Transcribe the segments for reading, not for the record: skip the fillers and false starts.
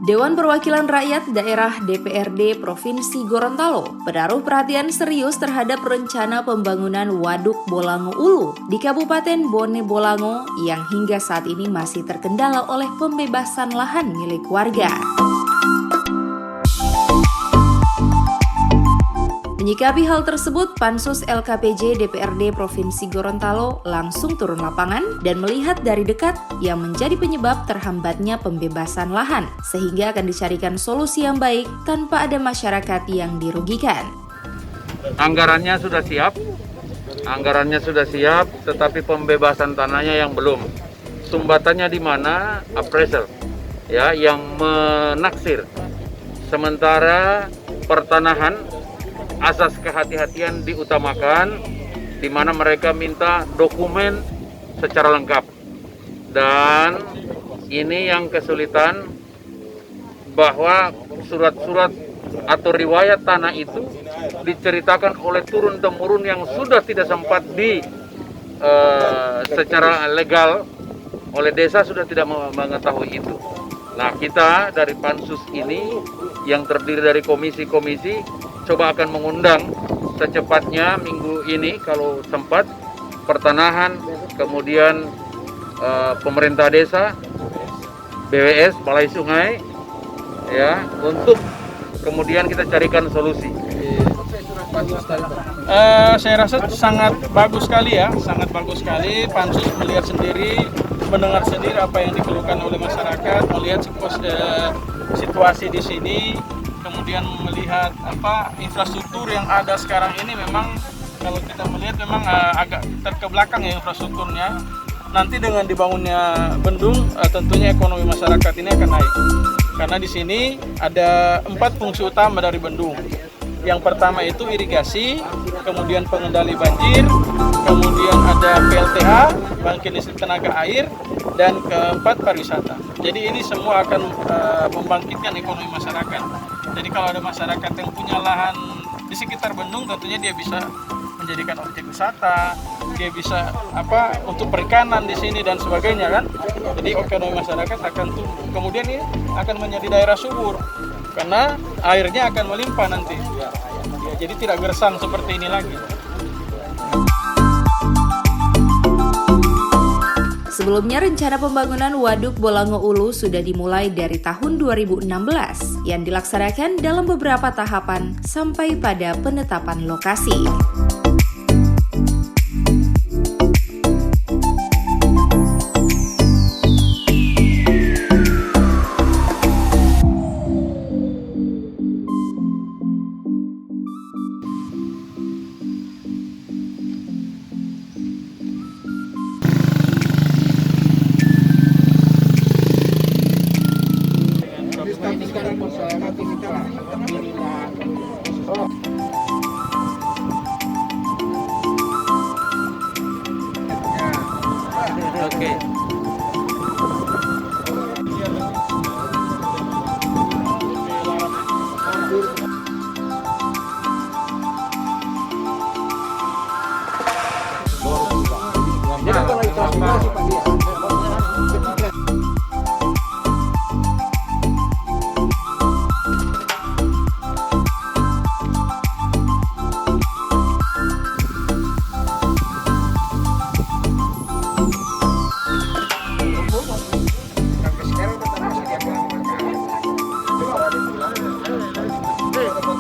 Dewan Perwakilan Rakyat Daerah DPRD Provinsi Gorontalo menaruh perhatian serius terhadap rencana pembangunan Waduk Bolango Ulu di Kabupaten Bone Bolango yang hingga saat ini masih terkendala oleh pembebasan lahan milik warga. Menyikapi hal tersebut, Pansus LKPJ DPRD Provinsi Gorontalo langsung turun lapangan dan melihat dari dekat yang menjadi penyebab terhambatnya pembebasan lahan, sehingga akan dicarikan solusi yang baik tanpa ada masyarakat yang dirugikan. Anggarannya sudah siap, tetapi pembebasan tanahnya yang belum. Sumbatannya di mana? Appraisal, ya, yang menaksir. Sementara pertanahan asas kehati-hatian diutamakan, di mana mereka minta dokumen secara lengkap. Dan ini yang kesulitan, bahwa surat-surat atau riwayat tanah itu diceritakan oleh turun-temurun yang sudah tidak sempat secara legal oleh desa, sudah tidak mengetahui itu. Nah, kita dari Pansus ini yang terdiri dari komisi-komisi coba akan mengundang secepatnya minggu ini kalau sempat, pertanahan, kemudian pemerintah desa, BWS, Balai Sungai, ya, untuk kemudian kita carikan solusi. Saya rasa sangat bagus sekali ya, sangat bagus sekali. Pansus melihat sendiri, mendengar sendiri apa yang dikeluhkan oleh masyarakat, melihat situasi di sini, kemudian melihat infrastruktur yang ada sekarang ini. Memang kalau kita melihat memang agak terkebelakang ya infrastrukturnya. Nanti dengan dibangunnya bendung, tentunya ekonomi masyarakat ini akan naik. Karena di sini ada 4 fungsi utama dari bendung. Yang pertama itu irigasi, kemudian pengendali banjir, kemudian ada PLTA, bangkit listrik tenaga air, dan keempat pariwisata. Jadi ini semua akan membangkitkan ekonomi masyarakat. Jadi kalau ada masyarakat yang punya lahan di sekitar bendung, tentunya dia bisa menjadikan objek wisata, dia bisa untuk perikanan di sini dan sebagainya kan. Jadi ekonomi masyarakat akan tumbuh. Kemudian ini akan menjadi daerah subur karena airnya akan melimpah nanti. Ya, jadi tidak gersang seperti ini lagi. Sebelumnya, rencana pembangunan Waduk Bolango Ulu sudah dimulai dari tahun 2016 yang dilaksanakan dalam beberapa tahapan sampai pada penetapan lokasi. Oke.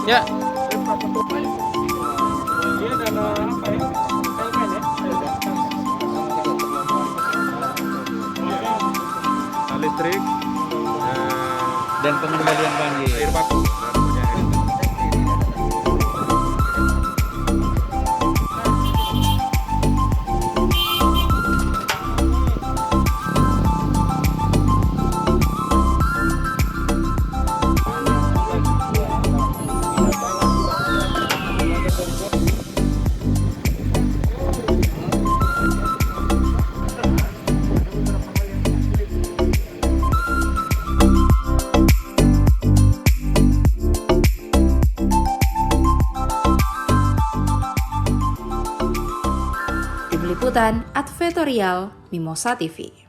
Ya. Dia ada elemen ya? Listrik dan pengendalian banjir. Air baku. Liputan Advertorial Mimosa TV.